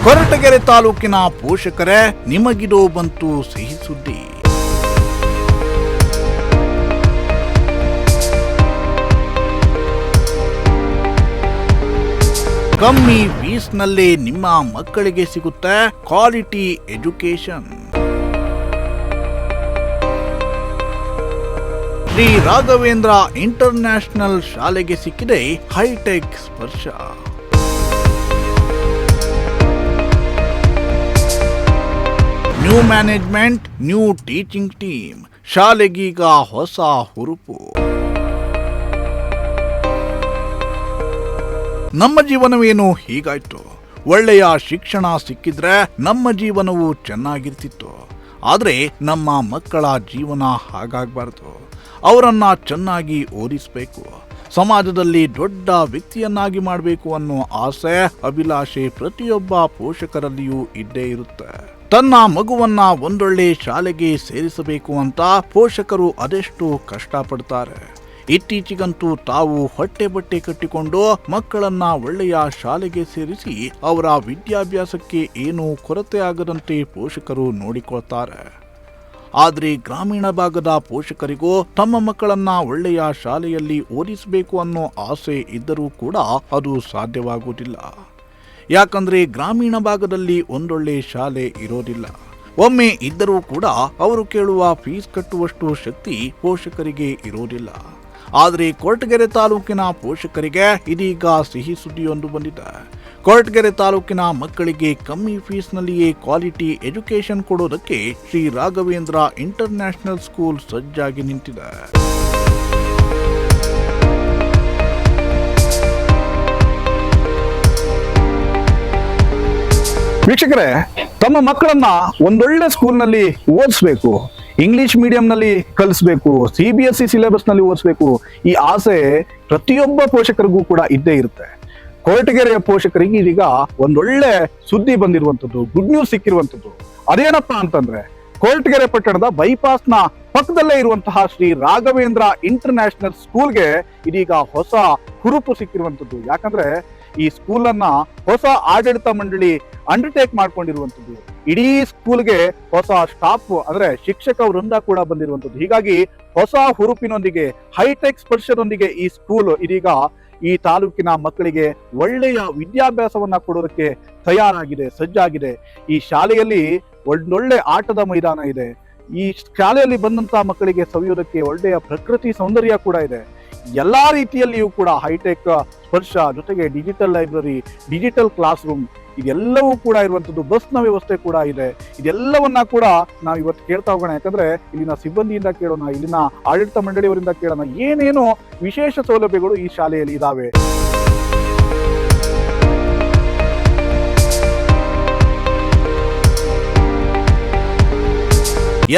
ಕೊರಟಗೆರೆ ತಾಲೂಕಿನ ಪೋಷಕರೇ, ನಿಮಗಿದು ಬಂತು ಸಿಹಿ ಸುದ್ದಿ. ಕಮ್ಮಿ ಫೀಸ್ನಲ್ಲೇ ನಿಮ್ಮ ಮಕ್ಕಳಿಗೆ ಸಿಗುತ್ತೆ quality education. Shri Raghavendra international ಶಾಲೆಗೆ ಸಿಕ್ಕಿದೆ ಹೈಟೆಕ್ ಸ್ಪರ್ಶ. New management, new teaching team, ಶಾಲೆಗೀಗ ಹೊಸ ಹುರುಪು. ನಮ್ಮ ಜೀವನವೇನು ಹೀಗಾಯ್ತು? ಒಳ್ಳೆಯ ಶಿಕ್ಷಣ ಸಿಕ್ಕಿದ್ರೆ ನಮ್ಮ ಜೀವನವು ಚೆನ್ನಾಗಿರ್ತಿತ್ತು. ಆದರೆ ನಮ್ಮ ಮಕ್ಕಳ ಜೀವನ ಹಾಗಾಗಬಾರ್ದು. ಅವರನ್ನ ಚೆನ್ನಾಗಿ ಓದಿಸಬೇಕು, ಸಮಾಜದಲ್ಲಿ ದೊಡ್ಡ ವ್ಯಕ್ತಿಯನ್ನಾಗಿ ಮಾಡಬೇಕು ಅನ್ನೋ ಆಸೆ, ಅಭಿಲಾಷೆ ಪ್ರತಿಯೊಬ್ಬ ಪೋಷಕರಲ್ಲಿಯೂ ಇದ್ದೇ ಇರುತ್ತೆ. ತನ್ನ ಮಗುವನ್ನ ಒಂದೊಳ್ಳೆ ಶಾಲೆಗೆ ಸೇರಿಸಬೇಕು ಅಂತ ಪೋಷಕರು ಅದೆಷ್ಟು ಕಷ್ಟಪಡ್ತಾರೆ. ಇತ್ತೀಚೆಗಂತೂ ತಾವು ಹೊಟ್ಟೆ ಬಟ್ಟೆ ಕಟ್ಟಿಕೊಂಡು ಮಕ್ಕಳನ್ನ ಒಳ್ಳೆಯ ಶಾಲೆಗೆ ಸೇರಿಸಿ ಅವರ ವಿದ್ಯಾಭ್ಯಾಸಕ್ಕೆ ಏನೂ ಕೊರತೆ ಆಗದಂತೆ ಪೋಷಕರು ನೋಡಿಕೊಳ್ತಾರೆ. ಆದರೆ ಗ್ರಾಮೀಣ ಭಾಗದ ಪೋಷಕರಿಗೂ ತಮ್ಮ ಮಕ್ಕಳನ್ನ ಒಳ್ಳೆಯ ಶಾಲೆಯಲ್ಲಿ ಓದಿಸಬೇಕು ಅನ್ನೋ ಆಸೆ ಇದ್ದರೂ ಕೂಡ ಅದು ಸಾಧ್ಯವಾಗುವುದಿಲ್ಲ. ಯಾಕಂದ್ರೆ ಗ್ರಾಮೀಣ ಭಾಗದಲ್ಲಿ ಒಂದೊಳ್ಳೆ ಶಾಲೆ ಇರೋದಿಲ್ಲ. ಒಮ್ಮೆ ಇದ್ದರೂ ಕೂಡ ಅವರು ಕೇಳುವ ಫೀಸ್ ಕಟ್ಟುವಷ್ಟು ಶಕ್ತಿ ಪೋಷಕರಿಗೆ ಇರೋದಿಲ್ಲ. ಆದರೆ ಕೊರಟಗೆರೆ ತಾಲೂಕಿನ ಪೋಷಕರಿಗೆ ಇದೀಗ ಸಿಹಿ ಸುದ್ದಿಯೊಂದು ಬಂದಿದೆ. ಕೊರಟಗೆರೆ ತಾಲೂಕಿನ ಮಕ್ಕಳಿಗೆ ಕಮ್ಮಿ ಫೀಸ್ನಲ್ಲಿಯೇ ಕ್ವಾಲಿಟಿ ಎಜುಕೇಶನ್ ಕೊಡೋದಕ್ಕೆ ಶ್ರೀ ರಾಘವೇಂದ್ರ ಇಂಟರ್ನ್ಯಾಷನಲ್ ಸ್ಕೂಲ್ ಸಜ್ಜಾಗಿ ನಿಂತಿದೆ. ವೀಕ್ಷಕರೇ, ತಮ್ಮ ಮಕ್ಕಳನ್ನ ಒಂದೊಳ್ಳೆ ಸ್ಕೂಲ್ನಲ್ಲಿ ಓದಿಸ್ಬೇಕು, ಇಂಗ್ಲಿಷ್ ಮೀಡಿಯಂನಲ್ಲಿ ಕಲಿಸ್ಬೇಕು, CBSE ಸಿಲೆಬಸ್ ನಲ್ಲಿ ಓದಿಸ್ಬೇಕು, ಈ ಆಸೆ ಪ್ರತಿಯೊಬ್ಬ ಪೋಷಕರಿಗೂ ಕೂಡ ಇದ್ದೇ ಇರುತ್ತೆ. ಕೊರಟಗೆರೆಯ ಪೋಷಕರಿಗೆ ಇದೀಗ ಒಂದೊಳ್ಳೆ ಸುದ್ದಿ ಬಂದಿರುವಂತದ್ದು, ಗುಡ್ ನ್ಯೂಸ್ ಸಿಕ್ಕಿರುವಂತದ್ದು. ಅದೇನಪ್ಪಾ ಅಂತಂದ್ರೆ, ಕೊರಟಗೆರೆ ಪಟ್ಟಣದ ಬೈಪಾಸ್ನ ಪಕ್ಕದಲ್ಲೇ ಇರುವಂತಹ ಶ್ರೀ ರಾಘವೇಂದ್ರ ಇಂಟರ್ನ್ಯಾಷನಲ್ ಸ್ಕೂಲ್ಗೆ ಇದೀಗ ಹೊಸ ಹುರುಪು ಸಿಕ್ಕಿರುವಂತದ್ದು. ಯಾಕಂದ್ರೆ ಈ ಸ್ಕೂಲ್ ಅನ್ನ ಹೊಸ ಆಡಳಿತ ಮಂಡಳಿ ಅಂಡರ್ಟೇಕ್ ಮಾಡ್ಕೊಂಡಿರುವಂತದ್ದು. ಇಡೀ ಸ್ಕೂಲ್ಗೆ ಹೊಸ ಸ್ಟಾಫ್ ಅಂದ್ರೆ ಶಿಕ್ಷಕ ವೃಂದ ಕೂಡ ಬಂದಿರುವಂತದ್ದು. ಹೀಗಾಗಿ ಹೊಸ ಹುರುಪಿನೊಂದಿಗೆ, ಹೈಟೆಕ್ ಸ್ಪರ್ಶದೊಂದಿಗೆ ಈ ಸ್ಕೂಲ್ ಇದೀಗ ಈ ತಾಲೂಕಿನ ಮಕ್ಕಳಿಗೆ ಒಳ್ಳೆಯ ವಿದ್ಯಾಭ್ಯಾಸವನ್ನ ಕೊಡೋದಕ್ಕೆ ತಯಾರಾಗಿದೆ, ಸಜ್ಜಾಗಿದೆ. ಈ ಶಾಲೆಯಲ್ಲಿ ಒಂದೊಳ್ಳೆ ಆಟದ ಮೈದಾನ ಇದೆ. ಈ ಶಾಲೆಯಲ್ಲಿ ಬಂದಂತಹ ಮಕ್ಕಳಿಗೆ ಸವಿಯೋದಕ್ಕೆ ಒಳ್ಳೆಯ ಪ್ರಕೃತಿ ಸೌಂದರ್ಯ ಕೂಡ ಇದೆ. ಎಲ್ಲಾ ರೀತಿಯಲ್ಲಿಯೂ ಕೂಡ ಹೈಟೆಕ್ ಸ್ಪರ್ಶ ಜೊತೆಗೆ digital library, digital class room ಇದೆಲ್ಲವೂ ಕೂಡ ಇರುವಂತದ್ದು. ಬಸ್ನ ವ್ಯವಸ್ಥೆ ಕೂಡ ಇದೆ. ಇದೆಲ್ಲವನ್ನ ಕೂಡ ನಾವು ಇವತ್ತು ಕೇಳ್ತಾ ಹೋಗೋಣ. ಯಾಕಂದ್ರೆ ಇಲ್ಲಿನ ಸಿಬ್ಬಂದಿಯಿಂದ ಕೇಳೋಣ, ಇಲ್ಲಿನ ಆಡಳಿತ ಮಂಡಳಿಯವರಿಂದ ಕೇಳೋಣ, ಏನೇನು ವಿಶೇಷ ಸೌಲಭ್ಯಗಳು ಈ ಶಾಲೆಯಲ್ಲಿ ಇದಾವೆ.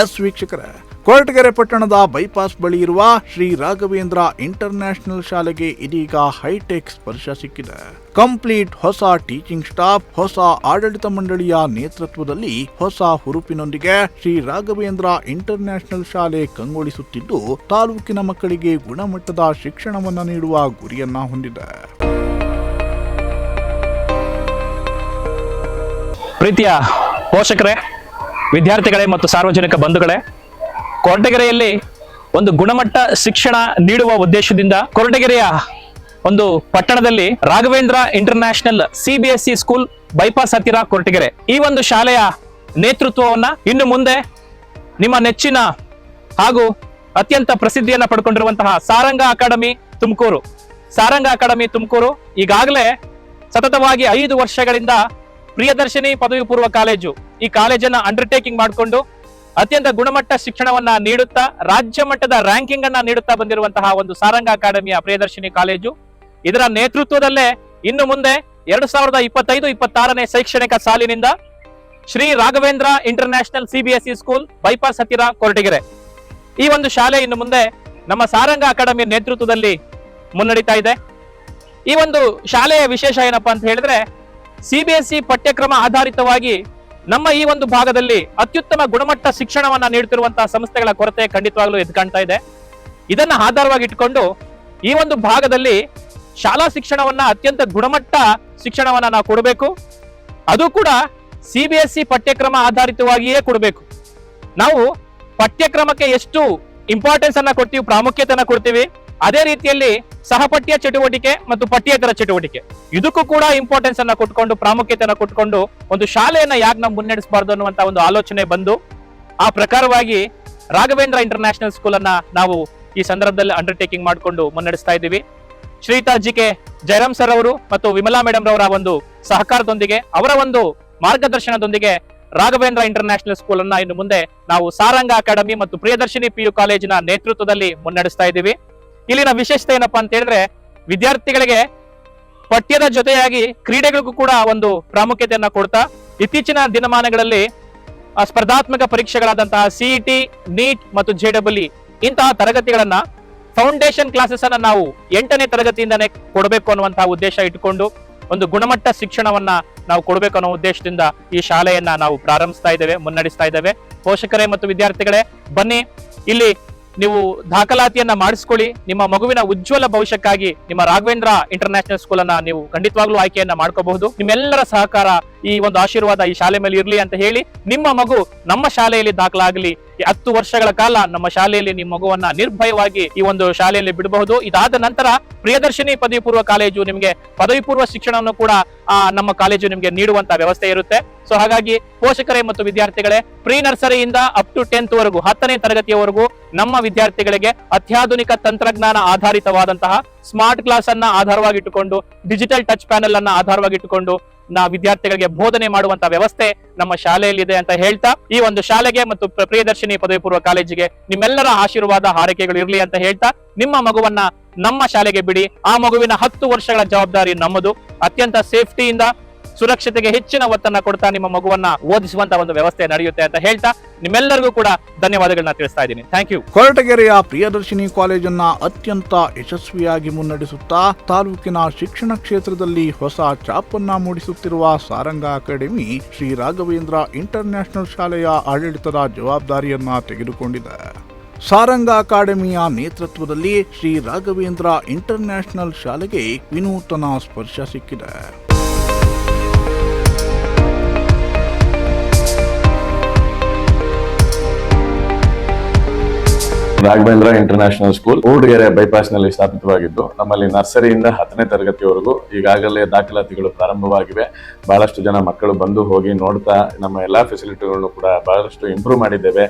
ಎಸ್ ವೀಕ್ಷಕರೇ, ಕೊರಟಗೆರೆ ಪಟ್ಟಣದ ಬೈಪಾಸ್ ಬಳಿ ಇರುವ ಶ್ರೀ ರಾಘವೇಂದ್ರ ಇಂಟರ್ನ್ಯಾಷನಲ್ ಶಾಲೆಗೆ ಇದೀಗ ಹೈಟೆಕ್ ಸ್ಪರ್ಶ ಸಿಕ್ಕಿದೆ. ಕಂಪ್ಲೀಟ್ ಹೊಸ ಟೀಚಿಂಗ್ ಸ್ಟಾಫ್, ಹೊಸ ಆಡಳಿತ ಮಂಡಳಿಯ ನೇತೃತ್ವದಲ್ಲಿ ಹೊಸ ಹುರುಪಿನೊಂದಿಗೆ ಶ್ರೀ ರಾಘವೇಂದ್ರ ಇಂಟರ್ನ್ಯಾಷನಲ್ ಶಾಲೆ ಕಂಗೊಳಿಸುತ್ತಿದ್ದು, ತಾಲೂಕಿನ ಮಕ್ಕಳಿಗೆ ಗುಣಮಟ್ಟದ ಶಿಕ್ಷಣವನ್ನ ನೀಡುವ ಗುರಿಯನ್ನ ಹೊಂದಿದೆ. ಪ್ರೀತಿಯ ಪೋಷಕರೇ, ವಿದ್ಯಾರ್ಥಿಗಳೇ ಮತ್ತು ಸಾರ್ವಜನಿಕ ಬಂಧುಗಳೇ, ಕೊರಟಗೆರೆಯಲ್ಲಿ ಒಂದು ಗುಣಮಟ್ಟ ಶಿಕ್ಷಣ ನೀಡುವ ಉದ್ದೇಶದಿಂದ ಕೊರಟಗೆರೆಯ ಒಂದು ಪಟ್ಟಣದಲ್ಲಿ Raghavendra international CBSE school bypass ಹತ್ತಿರ ಕೊರಟಗೆರೆ, ಈ ಒಂದು ಶಾಲೆಯ ನೇತೃತ್ವವನ್ನ ಇನ್ನು ಮುಂದೆ ನಿಮ್ಮ ನೆಚ್ಚಿನ ಹಾಗೂ ಅತ್ಯಂತ ಪ್ರಸಿದ್ಧಿಯನ್ನ ಪಡ್ಕೊಂಡಿರುವಂತಹ ಸಾರಂಗ ಅಕಾಡೆಮಿ ತುಮಕೂರು ಈಗಾಗಲೇ ಸತತವಾಗಿ 5 ವರ್ಷಗಳಿಂದ ಪ್ರಿಯದರ್ಶಿನಿ ಪದವಿ ಪೂರ್ವ ಕಾಲೇಜು ಈ ಕಾಲೇಜನ್ನ ಅಂಡರ್ಟೇಕಿಂಗ್ ಮಾಡಿಕೊಂಡು ಅತ್ಯಂತ ಗುಣಮಟ್ಟ ಶಿಕ್ಷಣವನ್ನ ನೀಡುತ್ತಾ ರಾಜ್ಯ ಮಟ್ಟದ ರ್ಯಾಂಕಿಂಗ್ ಅನ್ನ ನೀಡುತ್ತಾ ಬಂದಿರುವಂತಹ ಒಂದು ಸಾರಂಗ ಅಕಾಡೆಮಿಯ ಪ್ರಿಯದರ್ಶಿನಿ ಕಾಲೇಜು, ಇದರ ನೇತೃತ್ವದಲ್ಲೇ ಇನ್ನು ಮುಂದೆ 2025-26ನೇ ಶೈಕ್ಷಣಿಕ ಸಾಲಿನಿಂದ Shri Raghavendra international CBSE school bypass ಹತ್ತಿರ ಕೊರಟಗೆರೆ, ಈ ಒಂದು ಶಾಲೆ ಇನ್ನು ಮುಂದೆ ನಮ್ಮ ಸಾರಂಗ ಅಕಾಡೆಮಿಯ ನೇತೃತ್ವದಲ್ಲಿ ಮುನ್ನಡೀತಾ ಇದೆ. ಈ ಒಂದು ಶಾಲೆಯ ವಿಶೇಷ ಏನಪ್ಪಾ ಅಂತ ಹೇಳಿದ್ರೆ, CBSE ಪಠ್ಯಕ್ರಮ ಆಧಾರಿತವಾಗಿ ನಮ್ಮ ಈ ಒಂದು ಭಾಗದಲ್ಲಿ ಅತ್ಯುತ್ತಮ ಗುಣಮಟ್ಟ ಶಿಕ್ಷಣವನ್ನ ನೀಡುತ್ತಿರುವಂತಹ ಸಂಸ್ಥೆಗಳ ಕೊರತೆ ಖಂಡಿತವಾಗ್ಲೂ ಎದ್ದು ಕಾಣ್ತಾ ಇದೆ. ಇದನ್ನ ಆಧಾರವಾಗಿ ಇಟ್ಕೊಂಡು ಈ ಒಂದು ಭಾಗದಲ್ಲಿ ಶಾಲಾ ಶಿಕ್ಷಣವನ್ನ ಅತ್ಯಂತ ಗುಣಮಟ್ಟ ಶಿಕ್ಷಣವನ್ನ ನಾವು ಕೊಡಬೇಕು. ಅದು ಕೂಡ CBSE ಪಠ್ಯಕ್ರಮ ಆಧಾರಿತವಾಗಿಯೇ ಕೊಡಬೇಕು. ನಾವು ಪಠ್ಯಕ್ರಮಕ್ಕೆ ಎಷ್ಟು ಇಂಪಾರ್ಟೆನ್ಸ್ ಅನ್ನ ಕೊಡ್ತೀವಿ, ಪ್ರಾಮುಖ್ಯತೆಯನ್ನ ಕೊಡ್ತೀವಿ, ಅದೇ ರೀತಿಯಲ್ಲಿ ಸಹಪಠ್ಯ ಚಟುವಟಿಕೆ ಮತ್ತು ಪಠ್ಯೇತರ ಚಟುವಟಿಕೆ ಇದಕ್ಕೂ ಕೂಡ ಇಂಪಾರ್ಟೆನ್ಸ್ ಅನ್ನ ಕೊಟ್ಕೊಂಡು, ಪ್ರಾಮುಖ್ಯತೆಯನ್ನ ಕೊಟ್ಕೊಂಡು ಒಂದು ಶಾಲೆಯನ್ನ ಯಾಕೆ ನಾವು ಮುನ್ನಡೆಸಬಾರ್ದು ಅನ್ನುವಂತ ಒಂದು ಆಲೋಚನೆ ಬಂದು ಆ ಪ್ರಕಾರವಾಗಿ ರಾಘವೇಂದ್ರ ಇಂಟರ್ನ್ಯಾಷನಲ್ ಸ್ಕೂಲ್ ಅನ್ನ ನಾವು ಈ ಸಂದರ್ಭದಲ್ಲಿ ಅಂಡರ್ಟೇಕಿಂಗ್ ಮಾಡಿಕೊಂಡು ಮುನ್ನಡೆಸ್ತಾ ಇದ್ದೀವಿ. ಶ್ರೀಯುತ G.K. ಜಯರಾಮ್ ಸರ್ ಅವರು ಮತ್ತು ವಿಮಲಾ ಮೇಡಮ್ ರವರ ಒಂದು ಸಹಕಾರದೊಂದಿಗೆ, ಅವರ ಒಂದು ಮಾರ್ಗದರ್ಶನದೊಂದಿಗೆ ರಾಘವೇಂದ್ರ ಇಂಟರ್ನ್ಯಾಷನಲ್ ಸ್ಕೂಲ್ ಅನ್ನ ಇನ್ನು ಮುಂದೆ ನಾವು ಸಾರಂಗ ಅಕಾಡೆಮಿ ಮತ್ತು ಪ್ರಿಯದರ್ಶಿನಿ PU ಕಾಲೇಜಿನ ನೇತೃತ್ವದಲ್ಲಿ ಮುನ್ನಡೆಸ್ತಾ ಇದ್ದೀವಿ. ಇಲ್ಲಿನ ವಿಶೇಷತೆ ಏನಪ್ಪಾ ಅಂತ ಹೇಳಿದ್ರೆ, ವಿದ್ಯಾರ್ಥಿಗಳಿಗೆ ಪಠ್ಯದ ಜೊತೆಯಾಗಿ ಕ್ರೀಡೆಗಳಿಗೂ ಕೂಡ ಒಂದು ಪ್ರಾಮುಖ್ಯತೆಯನ್ನ ಕೊಡ್ತಾ, ಇತ್ತೀಚಿನ ದಿನಮಾನಗಳಲ್ಲಿ ಸ್ಪರ್ಧಾತ್ಮಕ ಪರೀಕ್ಷೆಗಳಾದಂತಹ CET, NEET ಮತ್ತು JEE ಇಂತಹ ತರಗತಿಗಳನ್ನ ಫೌಂಡೇಶನ್ ಕ್ಲಾಸಸ್ ಅನ್ನ ನಾವು 8ನೇ ತರಗತಿಯಿಂದನೇ ಕೊಡಬೇಕು ಅನ್ನುವಂತಹ ಉದ್ದೇಶ ಇಟ್ಟುಕೊಂಡು ಒಂದು ಗುಣಮಟ್ಟ ಶಿಕ್ಷಣವನ್ನ ನಾವು ಕೊಡಬೇಕು ಅನ್ನೋ ಉದ್ದೇಶದಿಂದ ಈ ಶಾಲೆಯನ್ನ ನಾವು ಪ್ರಾರಂಭಿಸ್ತಾ ಇದ್ದೇವೆ, ಮುನ್ನಡೆಸ್ತಾ ಇದ್ದೇವೆ. ಪೋಷಕರೇ ಮತ್ತು ವಿದ್ಯಾರ್ಥಿಗಳೇ, ಬನ್ನಿ, ಇಲ್ಲಿ ನೀವು ದಾಖಲಾತಿಯನ್ನ ಮಾಡಿಸ್ಕೊಳ್ಳಿ. ನಿಮ್ಮ ಮಗುವಿನ ಉಜ್ವಲ ಭವಿಷ್ಯಕ್ಕಾಗಿ ನಿಮ್ಮ ರಾಘವೇಂದ್ರ ಇಂಟರ್ನ್ಯಾಷನಲ್ ಸ್ಕೂಲ್ ಅನ್ನ ನೀವು ಖಂಡಿತವಾಗ್ಲೂ ಆಯ್ಕೆಯನ್ನ ಮಾಡ್ಕೋಬಹುದು. ನಿಮ್ಮೆಲ್ಲರ ಸಹಕಾರ, ಈ ಒಂದು ಆಶೀರ್ವಾದ ಈ ಶಾಲೆ ಮೇಲೆ ಇರ್ಲಿ ಅಂತ ಹೇಳಿ, ನಿಮ್ಮ ಮಗು ನಮ್ಮ ಶಾಲೆಯಲ್ಲಿ ದಾಖಲಾಗಲಿ. 10 ವರ್ಷಗಳ ಕಾಲ ನಮ್ಮ ಶಾಲೆಯಲ್ಲಿ ನಿಮ್ಮ ಮಗುವನ್ನ ನಿರ್ಭಯವಾಗಿ ಈ ಒಂದು ಶಾಲೆಯಲ್ಲಿ ಬಿಡಬಹುದು. ಇದಾದ ನಂತರ ಪ್ರಿಯದರ್ಶಿನಿ ಪದವಿ ಪೂರ್ವ ಕಾಲೇಜು ನಿಮಗೆ ಪದವಿ ಪೂರ್ವ ಶಿಕ್ಷಣವನ್ನು ಕೂಡ ನಮ್ಮ ಕಾಲೇಜು ನಿಮಗೆ ನೀಡುವಂತ ವ್ಯವಸ್ಥೆ ಇರುತ್ತೆ. ಸೊ ಹಾಗಾಗಿ ಪೋಷಕರೇ ಮತ್ತು ವಿದ್ಯಾರ್ಥಿಗಳೇ, ಪ್ರೀ ನರ್ಸರಿಯಿಂದ ಅಪ್ ಟು 10th ವರೆಗೂ, 10ನೇ ತರಗತಿಯವರೆಗೂ ನಮ್ಮ ವಿದ್ಯಾರ್ಥಿಗಳಿಗೆ ಅತ್ಯಾಧುನಿಕ ತಂತ್ರಜ್ಞಾನ ಆಧಾರಿತವಾದಂತಹ ಸ್ಮಾರ್ಟ್ ಕ್ಲಾಸ್ ಅನ್ನ ಆಧಾರವಾಗಿಟ್ಟುಕೊಂಡು, ಡಿಜಿಟಲ್ ಟಚ್ ಪ್ಯಾನೆಲ್ ಅನ್ನ ಆಧಾರವಾಗಿಟ್ಟುಕೊಂಡು ವಿದ್ಯಾರ್ಥಿಗಳಿಗೆ ಬೋಧನೆ ಮಾಡುವಂತ ವ್ಯವಸ್ಥೆ ನಮ್ಮ ಶಾಲೆಯಲ್ಲಿದೆ ಅಂತ ಹೇಳ್ತಾ, ಈ ಒಂದು ಶಾಲೆಗೆ ಮತ್ತು ಪ್ರಿಯದರ್ಶಿನಿ ಪದವಿ ಪೂರ್ವ ಕಾಲೇಜಿಗೆ ನಿಮ್ಮೆಲ್ಲರ ಆಶೀರ್ವಾದ, ಹಾರೈಕೆಗಳು ಇರಲಿ ಅಂತ ಹೇಳ್ತಾ, ನಿಮ್ಮ ಮಗುವನ್ನ ನಮ್ಮ ಶಾಲೆಗೆ ಬಿಡಿ. ಆ ಮಗುವಿನ 10 ವರ್ಷಗಳ ಜವಾಬ್ದಾರಿ ನಮ್ಮದು. ಅತ್ಯಂತ ಸೇಫ್ಟಿಯಿಂದ, ಸುರಕ್ಷತೆಗೆ ಹೆಚ್ಚಿನ ಒತ್ತನ್ನ ಕೊಡ್ತಾ ನಿಮ್ಮ ಮಗುವನ್ನ ಓದಿಸುವಂತ ಒಂದು ವ್ಯವಸ್ಥೆ ನಡೆಯುತ್ತೆ ಅಂತ ಹೇಳ್ತಾ, ನಿಮ್ಮೆಲ್ಲರಿಗೂ ಕೂಡ ಧನ್ಯವಾದಗಳನ್ನ ತಿಳಿಸ್ತಾ ಇದ್ದೀನಿ. Thank you. ಕೊರಟಗೆರೆಯ ಪ್ರಿಯದರ್ಶಿನಿ ಕಾಲೇಜನ್ನ ಅತ್ಯಂತ ಯಶಸ್ವಿಯಾಗಿ ಮುನ್ನಡೆಸುತ್ತಾ ತಾಲೂಕಿನ ಶಿಕ್ಷಣ ಕ್ಷೇತ್ರದಲ್ಲಿ ಹೊಸ ಛಾಪನ್ನ ಮೂಡಿಸುತ್ತಿರುವ ಸಾರಂಗ ಅಕಾಡೆಮಿ ಶ್ರೀ ರಾಘವೇಂದ್ರ ಇಂಟರ್ನ್ಯಾಷನಲ್ ಶಾಲೆಯ ಆಡಳಿತದ ಜವಾಬ್ದಾರಿಯನ್ನ ತೆಗೆದುಕೊಂಡಿದೆ. ಸಾರಂಗ ಅಕಾಡೆಮಿಯ ನೇತೃತ್ವದಲ್ಲಿ ಶ್ರೀ ರಾಘವೇಂದ್ರ ಇಂಟರ್ನ್ಯಾಷನಲ್ ಶಾಲೆಗೆ ವಿನೂತನ ಸ್ಪರ್ಶ ಸಿಕ್ಕಿದೆ. Raghavendra international school Mudigere bypass ನಲ್ಲಿ ಸ್ಥಾಪಿತವಾಗಿದ್ದು, ನಮ್ಮಲ್ಲಿ ನರ್ಸರಿಯಿಂದ 10ನೇ ತರಗತಿವರೆಗೂ ಈಗಾಗಲೇ ದಾಖಲಾತಿಗಳು ಪ್ರಾರಂಭವಾಗಿವೆ. ಬಹಳಷ್ಟು ಜನ ಮಕ್ಕಳು ಬಂದು ಹೋಗಿ ನೋಡ್ತಾ ನಮ್ಮ ಎಲ್ಲಾ ಫೆಸಿಲಿಟಿಗಳನ್ನು ಕೂಡ ಬಹಳಷ್ಟು ಇಂಪ್ರೂವ್ ಮಾಡಿದ್ದೇವೆ.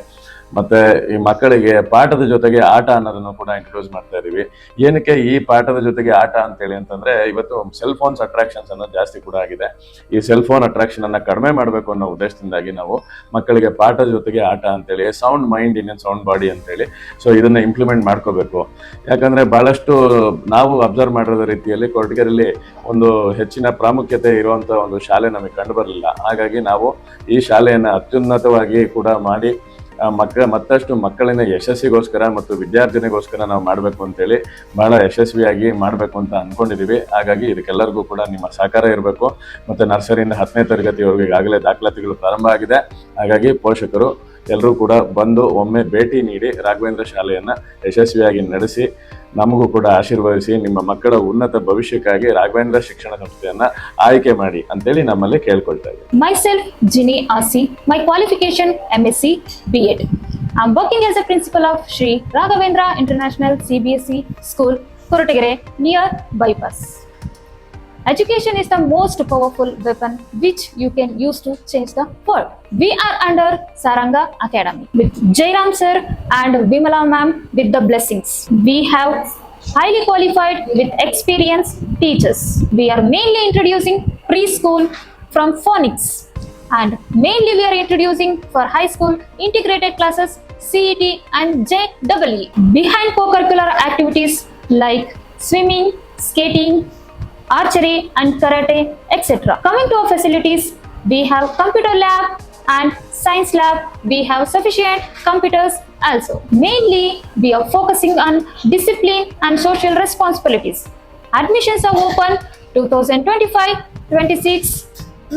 ಮತ್ತೆ ಈ ಮಕ್ಕಳಿಗೆ ಪಾಠದ ಜೊತೆಗೆ ಆಟ ಅನ್ನೋದನ್ನು ಕೂಡ ಇಂಟ್ರೊಡ್ಯೂಸ್ ಮಾಡ್ತಾ ಇದೀವಿ. ಏನಕ್ಕೆ ಈ ಪಾಠದ ಜೊತೆಗೆ ಆಟ ಅಂತೇಳಿ ಅಂತಂದ್ರೆ, ಇವತ್ತು ಸೆಲ್ ಫೋನ್ಸ್ ಅಟ್ರಾಕ್ಷನ್ಸ್ ಅನ್ನೋದು ಜಾಸ್ತಿ ಕೂಡ ಆಗಿದೆ. ಈ ಸೆಲ್ ಫೋನ್ ಅಟ್ರಾಕ್ಷನ್ ಅನ್ನ ಕಡಿಮೆ ಮಾಡಬೇಕು ಅನ್ನೋ ಉದ್ದೇಶದಿಂದಾಗಿ ನಾವು ಮಕ್ಕಳಿಗೆ ಪಾಠದ ಜೊತೆಗೆ ಆಟ ಅಂತೇಳಿ, sound mind in sound body ಅಂತೇಳಿ, ಸೊ ಇದನ್ನ ಇಂಪ್ಲಿಮೆಂಟ್ ಮಾಡ್ಕೋಬೇಕು. ಯಾಕಂದ್ರೆ ಬಹಳಷ್ಟು ನಾವು ಅಬ್ಸರ್ವ್ ಮಾಡಿರೋ ರೀತಿಯಲ್ಲಿ ಕೊರಟಗೆರೆಯಲ್ಲಿ ಒಂದು ಹೆಚ್ಚಿನ ಪ್ರಾಮುಖ್ಯತೆ ಇರುವಂತ ಒಂದು ಶಾಲೆ ನಮಗೆ ಕಂಡು ಬರಲಿಲ್ಲ. ಹಾಗಾಗಿ ನಾವು ಈ ಶಾಲೆಯನ್ನ ಅತ್ಯುನ್ನತವಾಗಿ ಕೂಡ ಮಾಡಿ ಮತ್ತಷ್ಟು ಮಕ್ಕಳಿನ ಯಶಸ್ಸಿಗೋಸ್ಕರ ಮತ್ತು ವಿದ್ಯಾರ್ಜನೆಗೋಸ್ಕರ ನಾವು ಮಾಡಬೇಕು ಅಂತೇಳಿ ಬಹಳ ಯಶಸ್ವಿಯಾಗಿ ಮಾಡಬೇಕು ಅಂತ ಅನ್ಕೊಂಡಿದೀವಿ. ಹಾಗಾಗಿ ಇದಕ್ಕೆಲ್ಲರಿಗೂ ಕೂಡ ನಿಮ್ಮ ಸಹಕಾರ ಇರಬೇಕು. ಮತ್ತೆ ನರ್ಸರಿಯಿಂದ 10ನೇ ತರಗತಿವರೆಗೂ ಈಗಾಗಲೇ ದಾಖಲಾತಿಗಳು ಪ್ರಾರಂಭ ಆಗಿದೆ. ಹಾಗಾಗಿ ಪೋಷಕರು ಎಲ್ಲರೂ ಕೂಡ ಬಂದು ಒಮ್ಮೆ ಭೇಟಿ ನೀಡಿ ರಾಘವೇಂದ್ರ ಶಾಲೆಯನ್ನ ಯಶಸ್ವಿಯಾಗಿ ನಡೆಸಿ ನಮಗೂ ಕೂಡ ಆಶೀರ್ವದಿಸಿ ನಿಮ್ಮ ಮಕ್ಕಳ ಉನ್ನತ ಭವಿಷ್ಯಕ್ಕಾಗಿ ರಾಘವೇಂದ್ರ ಶಿಕ್ಷಣ ಸಂಸ್ಥೆಯನ್ನ ಆಯ್ಕೆ ಮಾಡಿ ಅಂತೇಳಿ ನಮ್ಮಲ್ಲಿ ಕೇಳ್ಕೊಳ್ತಾ ಇದ್ದೀವಿ. Myself, Ginny Asi. My qualification MSc B.Ed. I'm working as a principal of Sri Raghavendra International CBSE School, Koratagere, near bypass. Education is the most powerful weapon which you can use to change the world. We are under Saranga Academy with Jairam sir and Vimala ma'am with the blessings. We have highly qualified with experienced teachers. We are mainly introducing preschool from phonics, and mainly we are introducing for high school integrated classes CET and JEE. Behind co-curricular activities like swimming, skating, archery and karate, etc. Coming to our facilities, we have computer lab and science lab. We have sufficient computers also. Mainly, we are focusing on discipline and social responsibilities. Admissions are open 2025-26.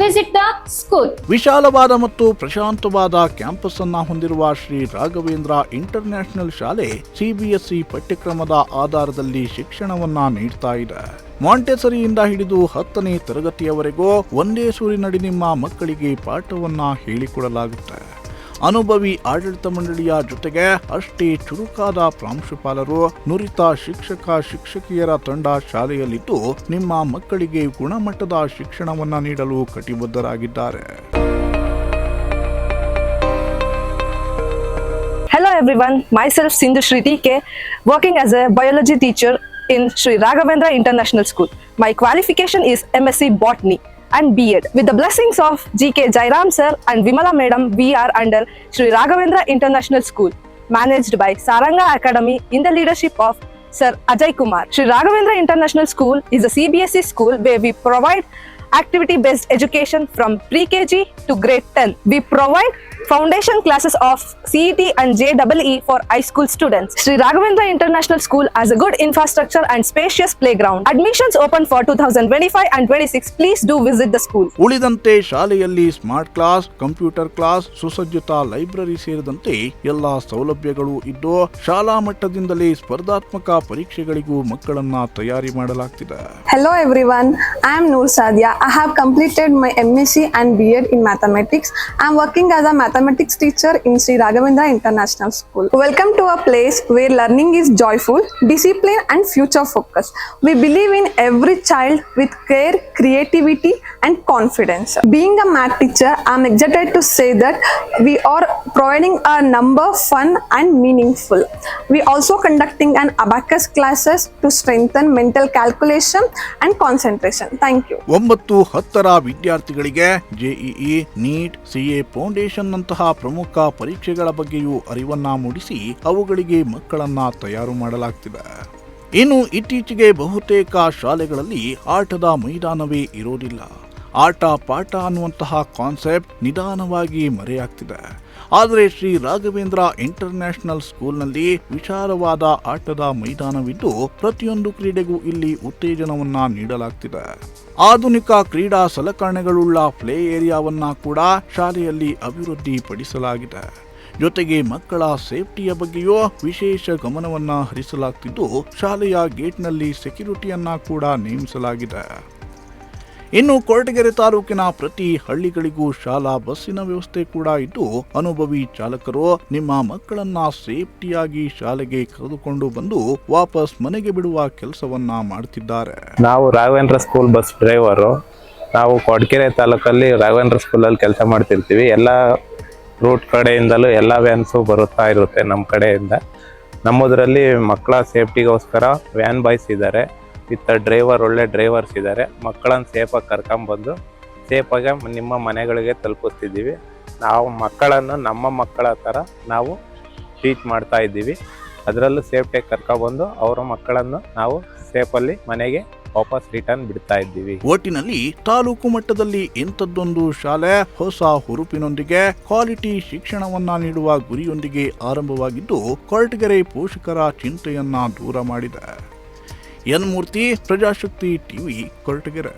Visit the school. ವಿಶಾಲವಾದ ಮತ್ತು ಪ್ರಶಾಂತವಾದ campus ಅನ್ನ ಹೊಂದಿರುವ Shri Raghavendra international ಶಾಲೆ CBSE ಪಠ್ಯಕ್ರಮದ ಆಧಾರದಲ್ಲಿ ಶಿಕ್ಷಣವನ್ನ ನೀಡ್ತಾ ಇದೆ. ಮಾಂಟೆಸರಿಯಿಂದ ಹಿಡಿದು 10ನೇ ತರಗತಿಯವರೆಗೂ ಒಂದೇ ಸೂರಿನಡಿ ನಿಮ್ಮ ಮಕ್ಕಳಿಗೆ ಪಾಠವನ್ನ ಹೇಳಿಕೊಡಲಾಗುತ್ತೆ. ಅನುಭವಿ ಆಡಳಿತ ಮಂಡಳಿಯ ಜೊತೆಗೆ ಅಷ್ಟೇ ಚುರುಕಾದ ಪ್ರಾಂಶುಪಾಲರು, ನುರಿತ ಶಿಕ್ಷಕಿಯರ ತಂಡ ಶಾಲೆಯಲ್ಲಿದ್ದು ನಿಮ್ಮ ಮಕ್ಕಳಿಗೆ ಗುಣಮಟ್ಟದ ಶಿಕ್ಷಣವನ್ನ ನೀಡಲು ಕಟಿಬದ್ಧರಾಗಿದ್ದಾರೆ. Hello everyone, myself Sindhu Shri TK, working as a biology teacher in Sri Raghavendra International School. My qualification is MSc Botany and B.Ed. With the blessings of GK Jairam sir and Vimala madam, we are under Sri Raghavendra International School, managed by Saranga Academy in the leadership of Sir Ajay Kumar. Sri Raghavendra International School is a CBSE school where we provide activity-based education from pre-KG to grade 10. We provide foundation classes of CET and JEE for high school students. Sri Raghavendra International School has a good infrastructure and spacious playground. Admissions open for 2025 and 26. Please do visit the school. ಉಳಿದಂತೆ ಶಾಲೆಯಲ್ಲಿ smart class, computer class, ಸುಸಜ್ಜಿತ library ಸೇರಿದಂತೆ ಎಲ್ಲಾ ಸೌಲಭ್ಯಗಳು ಇದ್ದು ಶಾಲಾ ಮಟ್ಟದಿಂದಲೇ ಸ್ಪರ್ಧಾತ್ಮಕ ಪರೀಕ್ಷೆಗಳಿಗೂ ಮಕ್ಕಳನ್ನ ತಯಾರಿ ಮಾಡಲಾಗ್ತಿದೆ. Hello everyone, I am Noor Sadia. I have completed my MSc and B.Ed in mathematics. I am working as a mathematics teacher in Sri Raghavendra International School. Welcome to a place where learning is joyful, discipline and future focused. We believe in every child with care, creativity and confidence. Being a math teacher, I am excited to say that we are providing a number fun and meaningful. We also conducting an abacus classes to strengthen mental calculation and concentration. Thank you. 9-10ರ ವಿದ್ಯಾರ್ಥಿಗಳಿಗೆ JEE, NEET, CA foundation ನಂತಹ ಪ್ರಮುಖ ಪರೀಕ್ಷೆಗಳ ಬಗ್ಗೆಯೂ ಅರಿವನ್ನ ಮೂಡಿಸಿ ಅವುಗಳಿಗೆ ಮಕ್ಕಳನ್ನ ತಯಾರು ಮಾಡಲಾಗ್ತಿದೆ. ಇನ್ನು ಇತ್ತೀಚೆಗೆ ಬಹುತೇಕ ಶಾಲೆಗಳಲ್ಲಿ ಆಟದ ಮೈದಾನವೇ ಇರೋದಿಲ್ಲ. ಆಟ ಪಾಠ ಅನ್ನುವಂತಹ ಕಾನ್ಸೆಪ್ಟ್ ನಿಧಾನವಾಗಿ ಮರೆಯಾಗ್ತಿದೆ. ಆದರೆ ಶ್ರೀ ರಾಘವೇಂದ್ರ ಇಂಟರ್ನ್ಯಾಷನಲ್ ಸ್ಕೂಲ್ನಲ್ಲಿ ವಿಶಾಲವಾದ ಆಟದ ಮೈದಾನವಿದ್ದು ಪ್ರತಿಯೊಂದು ಕ್ರೀಡೆಗೂ ಇಲ್ಲಿ ಉತ್ತೇಜನವನ್ನ ನೀಡಲಾಗ್ತಿದೆ. ಆಧುನಿಕ ಕ್ರೀಡಾ ಸಲಕರಣೆಗಳುಳ್ಳ ಪ್ಲೇ ಏರಿಯಾವನ್ನ ಕೂಡ ಶಾಲೆಯಲ್ಲಿ ಅಭಿವೃದ್ಧಿಪಡಿಸಲಾಗಿದೆ. ಜೊತೆಗೆ ಮಕ್ಕಳ ಸೇಫ್ಟಿಯ ಬಗ್ಗೆಯೂ ವಿಶೇಷ ಗಮನವನ್ನ ಹರಿಸಲಾಗ್ತಿದ್ದು ಶಾಲೆಯ ಗೇಟ್ನಲ್ಲಿ ಸೆಕ್ಯೂರಿಟಿಯನ್ನ ಕೂಡ ನೇಮಿಸಲಾಗಿದೆ. ಇನ್ನು ಕೊರಟಗೆರೆ ತಾಲೂಕಿನ ಪ್ರತಿ ಹಳ್ಳಿಗಳಿಗೂ ಶಾಲಾ ಬಸ್ಸಿನ ವ್ಯವಸ್ಥೆ ಕೂಡ ಇದ್ದು ಅನುಭವಿ ಚಾಲಕರು ನಿಮ್ಮ ಮಕ್ಕಳನ್ನ ಸೇಫ್ಟಿಯಾಗಿ ಶಾಲೆಗೆ ಕರೆದುಕೊಂಡು ಬಂದು ವಾಪಸ್ ಮನೆಗೆ ಬಿಡುವ ಕೆಲಸವನ್ನ ಮಾಡ್ತಿದ್ದಾರೆ. ನಾವು ರಾಘವೇಂದ್ರ ಸ್ಕೂಲ್ ಬಸ್ ಡ್ರೈವರು. ನಾವು ಕೊರಟಗೆರೆ ತಾಲೂಕಲ್ಲಿ ರಾಘವೇಂದ್ರ ಸ್ಕೂಲಲ್ಲಿ ಕೆಲಸ ಮಾಡ್ತಿರ್ತೀವಿ. ಎಲ್ಲ ರೂಟ್ ಕಡೆಯಿಂದಲೂ ಎಲ್ಲ ವ್ಯಾನ್ಸು ಬರುತ್ತಾ ಇರುತ್ತೆ ನಮ್ಮ ಕಡೆಯಿಂದ. ನಮ್ಮದರಲ್ಲಿ ಮಕ್ಕಳ ಸೇಫ್ಟಿಗೋಸ್ಕರ ವ್ಯಾನ್ ಬಾಯ್ಸ್ ಇದ್ದಾರೆ, ವಿತ್ ಡ್ರೈವರ್, ಒಳ್ಳೆ ಡ್ರೈವರ್ಸ್ ಇದ್ದಾರೆ. ಮಕ್ಕಳನ್ನು ಸೇಫಾಗಿ ಕರ್ಕೊಂಬಂದು ಸೇಫಾಗಿ ನಿಮ್ಮ ಮನೆಗಳಿಗೆ ತಲುಪಿಸ್ತಿದ್ದೀವಿ. ನಾವು ಮಕ್ಕಳನ್ನು ನಮ್ಮ ಮಕ್ಕಳ ಥರ ನಾವು ಟೀಚ್ ಮಾಡ್ತಾ ಇದ್ದೀವಿ. ಅದರಲ್ಲೂ ಸೇಫ್ಟಿಯಾಗಿ ಕರ್ಕೊಬಂದು ಅವರ ಮಕ್ಕಳನ್ನು ನಾವು ಸೇಫಲ್ಲಿ ಮನೆಗೆ ವಾಪಸ್ ರಿಟರ್ನ್ ಬಿಡ್ತಾ ಇದ್ದೀವಿ. ಒಟ್ಟಿನಲ್ಲಿ ತಾಲೂಕು ಮಟ್ಟದಲ್ಲಿ ಇಂಥದ್ದೊಂದು ಶಾಲೆ ಹೊಸ ಹುರುಪಿನೊಂದಿಗೆ ಕ್ವಾಲಿಟಿ ಶಿಕ್ಷಣವನ್ನ ನೀಡುವ ಗುರಿಯೊಂದಿಗೆ ಆರಂಭವಾಗಿದ್ದು ಕೊರಟಗೆರೆ ಪೋಷಕರ ಚಿಂತೆಯನ್ನ ದೂರ ಮಾಡಿದೆ. ಎನ್ ಮೂರ್ತಿ, ಪ್ರಜಾಶಕ್ತಿ ಟಿವಿ, ಕೊರಟಗೆರೆ.